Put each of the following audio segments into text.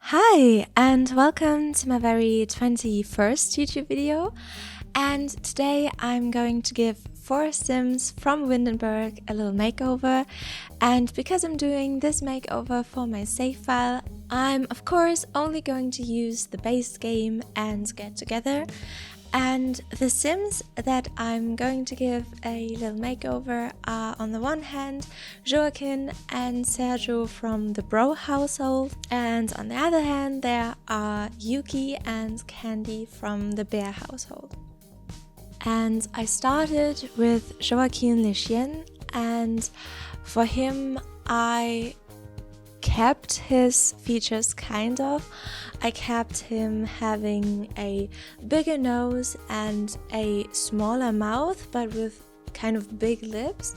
Hi and welcome to my very 21st YouTube video, and today I'm going to give 4 Sims from Windenburg a little makeover. And because I'm doing this makeover for my save file, I'm of course only going to use the base game and get together. And the Sims that I'm going to give a little makeover are, on the one hand, Joaquin and Sergio from the Bro household, and on the other hand there are Yuki and Candy from the Behr household. And I started with Joaquin Lichien, and for him I kept his features kind of. I kept him having a bigger nose and a smaller mouth, but with kind of big lips.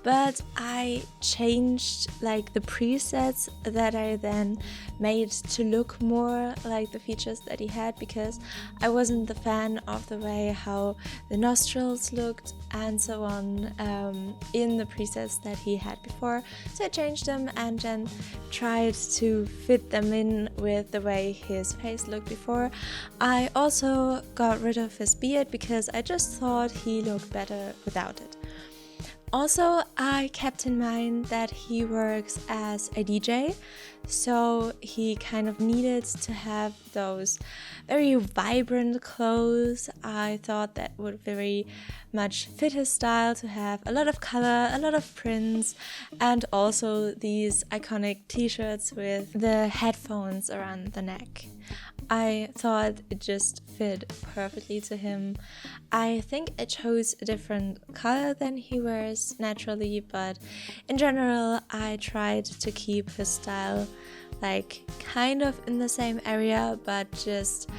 But I changed like the presets that I then made to look more like the features that he had, because I wasn't the fan of the way how the nostrils looked and so on in the presets that he had before. So I changed them and then tried to fit them in with the way his face looked before. I also got rid of his beard because I just thought he looked better without it. Also, I kept in mind that he works as a DJ, so he kind of needed to have those very vibrant clothes. I thought that would very much fit his style, to have a lot of color, a lot of prints, and also these iconic t-shirts with the headphones around the neck. I thought it just fit perfectly to him. I think I chose a different color than he wears naturally, but in general I tried to keep his style like kind of in the same area, but just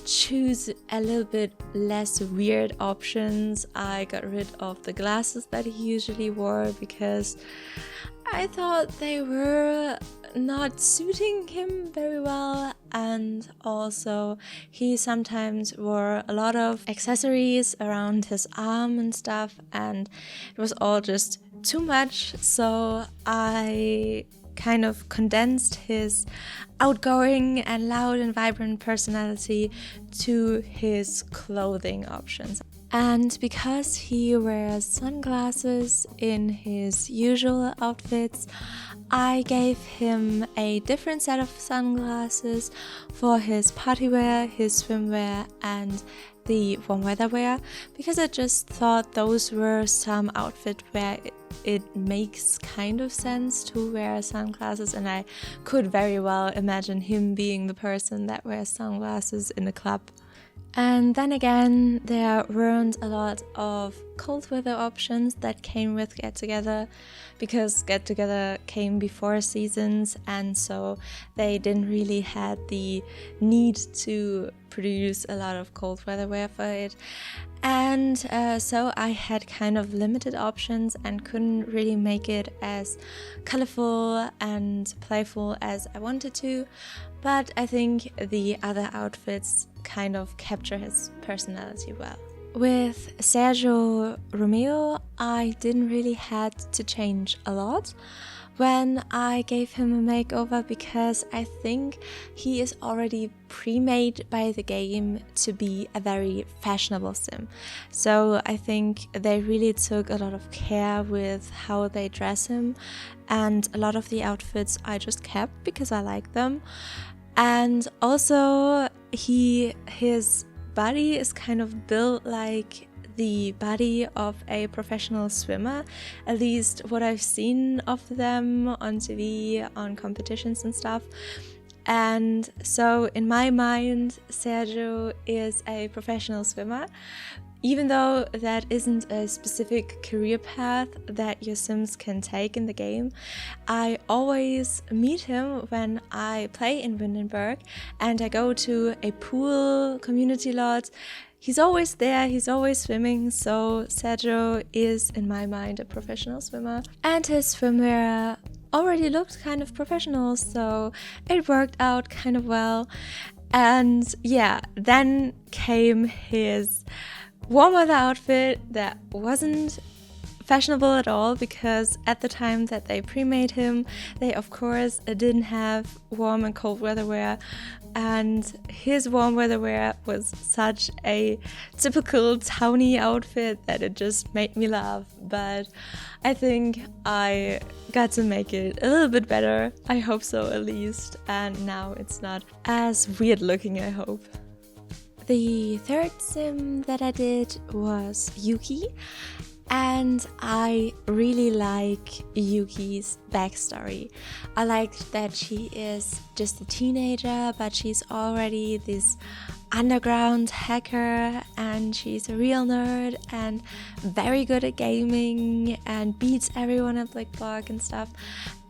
choose a little bit less weird options. I got rid of the glasses that he usually wore because I thought they were not suiting him very well, and also he sometimes wore a lot of accessories around his arm and stuff, and it was all just too much. So I kind of condensed his outgoing and loud and vibrant personality to his clothing options. And because he wears sunglasses in his usual outfits, I gave him a different set of sunglasses for his party wear, his swimwear, and the warm weather wear, because I just thought those were some outfit where it makes kind of sense to wear sunglasses, and I could very well imagine him being the person that wears sunglasses in a club. And then again, there weren't a lot of cold weather options that came with Get Together, because Get Together came before seasons, and so they didn't really had the need to produce a lot of cold weather wear for it. And so I had kind of limited options and couldn't really make it as colorful and playful as I wanted to, but I think the other outfits kind of capture his personality well. With Sergio Romeo, I didn't really had to change a lot when I gave him a makeover, because I think he is already pre-made by the game to be a very fashionable sim. So I think they really took a lot of care with how they dress him, and a lot of the outfits I just kept because I like them. And also his body is kind of built like the body of a professional swimmer, at least what I've seen of them on TV, on competitions and stuff. And so in my mind, Sergio is a professional swimmer, even though that isn't a specific career path that your Sims can take in the game. I always meet him when I play in Windenburg and I go to a pool community lot. He's always there, he's always swimming, so Sergio is, in my mind, a professional swimmer. And his swimwear already looked kind of professional, so it worked out kind of well. And yeah, then came his warm weather outfit that wasn't fashionable at all, because at the time that they pre-made him, they of course didn't have warm and cold weather wear, and his warm weather wear was such a typical towny outfit that it just made me laugh. But I think I got to make it a little bit better. I hope so, at least. And now it's not as weird looking, I hope. The third sim that I did was Yuki, and I really like Yuki's backstory. I like that she is just a teenager, but she's already this underground hacker, and she's a real nerd and very good at gaming and beats everyone at Black Block and stuff.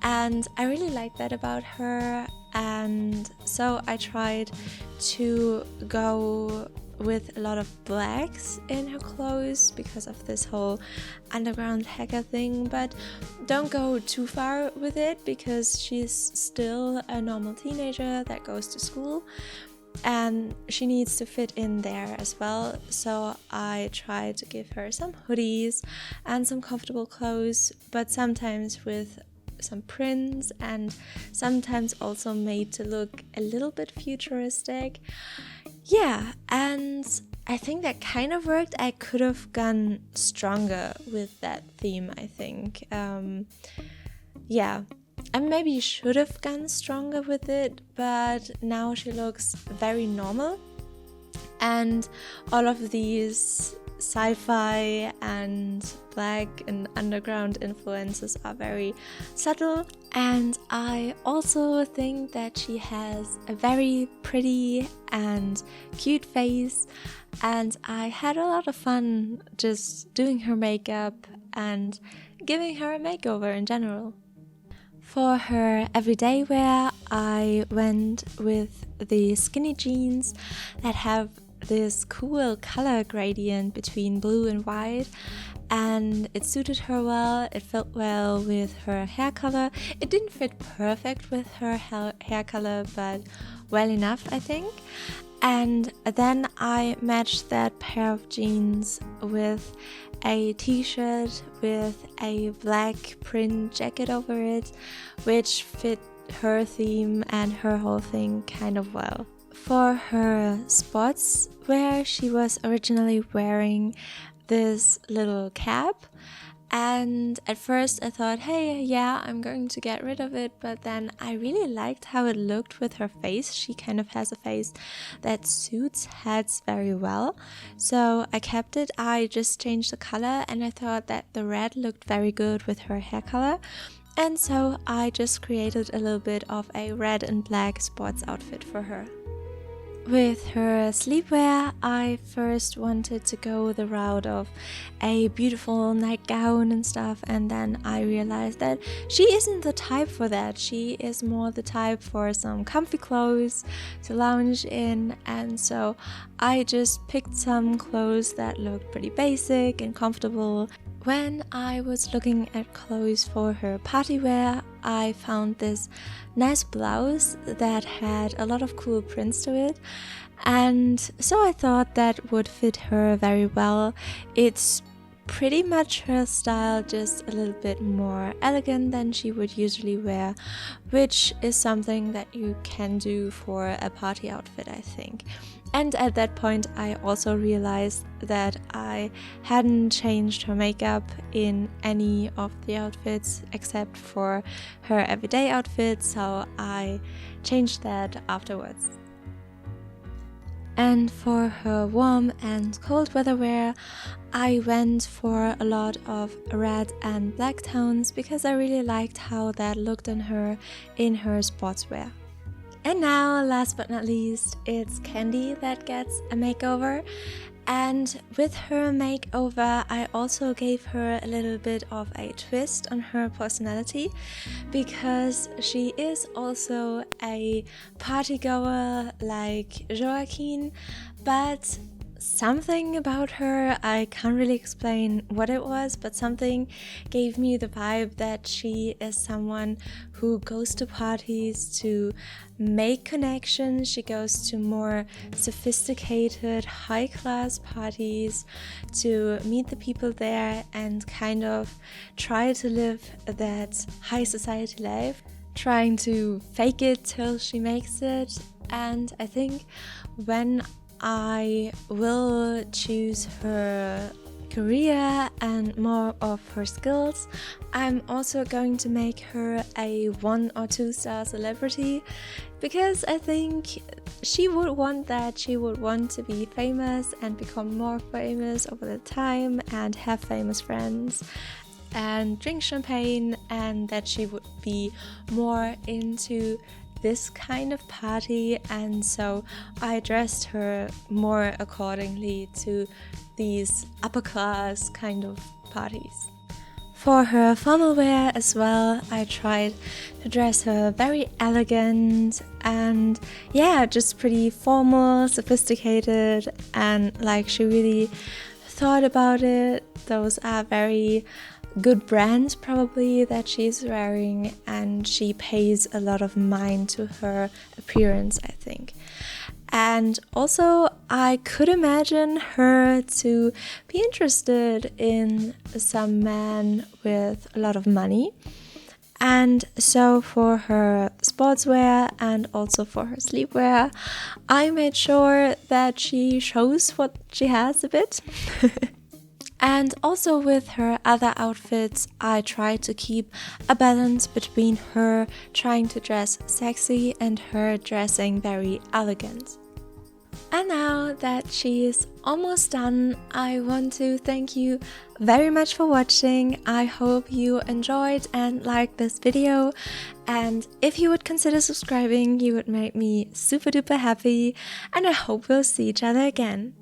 And I really like that about her, and so I tried to go with a lot of blacks in her clothes because of this whole underground hacker thing, but don't go too far with it because she's still a normal teenager that goes to school and she needs to fit in there as well. So I try to give her some hoodies and some comfortable clothes, but sometimes with some prints and sometimes also made to look a little bit futuristic. Yeah, and I think that kind of worked. I could have gone stronger with that theme, I think. Yeah, I maybe should have gone stronger with it, but now she looks very normal. And all of these sci-fi and black and underground influences are very subtle, and I also think that she has a very pretty and cute face, and I had a lot of fun just doing her makeup and giving her a makeover in general. For her everyday wear, I went with the skinny jeans that have this cool color gradient between blue and white, and it suited her well. It fit well with her hair color. It didn't fit perfect with her hair color, but well enough, I think. And then I matched that pair of jeans with a t-shirt with a black print jacket over it, which fit her theme and her whole thing kind of well. For her sports wear, she was originally wearing this little cap, and at first I thought, hey, yeah, I'm going to get rid of it, but then I really liked how it looked with her face. She kind of has a face that suits hats very well, so I kept it. I just changed the color, and I thought that the red looked very good with her hair color, and so I just created a little bit of a red and black sports outfit for her. With her sleepwear, I first wanted to go the route of a beautiful nightgown and stuff, and then I realized that she isn't the type for that. She is more the type for some comfy clothes to lounge in, and so I just picked some clothes that looked pretty basic and comfortable. When I was looking at clothes for her party wear, I found this nice blouse that had a lot of cool prints to it, and so I thought that would fit her very well. It's pretty much her style, just a little bit more elegant than she would usually wear, which is something that you can do for a party outfit, I think. And at that point I also realized that I hadn't changed her makeup in any of the outfits except for her everyday outfit, so I changed that afterwards. And for her warm and cold weather wear, I went for a lot of red and black tones because I really liked how that looked on her in her sportswear. And now, last but not least, it's Candy that gets a makeover. And with her makeover, I also gave her a little bit of a twist on her personality, because she is also a party goer like Joaquin, but something about her, I can't really explain what it was, but something gave me the vibe that she is someone who goes to parties to make connections. She goes to more sophisticated, high-class parties to meet the people there and kind of try to live that high society life, trying to fake it till she makes it. And I think when I will choose her career and more of her skills, I'm also going to make her a 1 or 2 star celebrity, because I think she would want that. She would want to be famous and become more famous over the time and have famous friends and drink champagne, and that she would be more into this kind of party. And so I dressed her more accordingly to these upper class kind of parties. For her formal wear as well, I tried to dress her very elegant and yeah, just pretty formal, sophisticated, and like she really thought about it. Those are very good brands probably that she's wearing, and she pays a lot of mind to her appearance, I think. And also I could imagine her to be interested in some man with a lot of money. And so for her sportswear and also for her sleepwear, I made sure that she shows what she has a bit. And also with her other outfits, I try to keep a balance between her trying to dress sexy and her dressing very elegant. And now that she is almost done, I want to thank you very much for watching. I hope you enjoyed and liked this video, and if you would consider subscribing, you would make me super duper happy, and I hope we'll see each other again.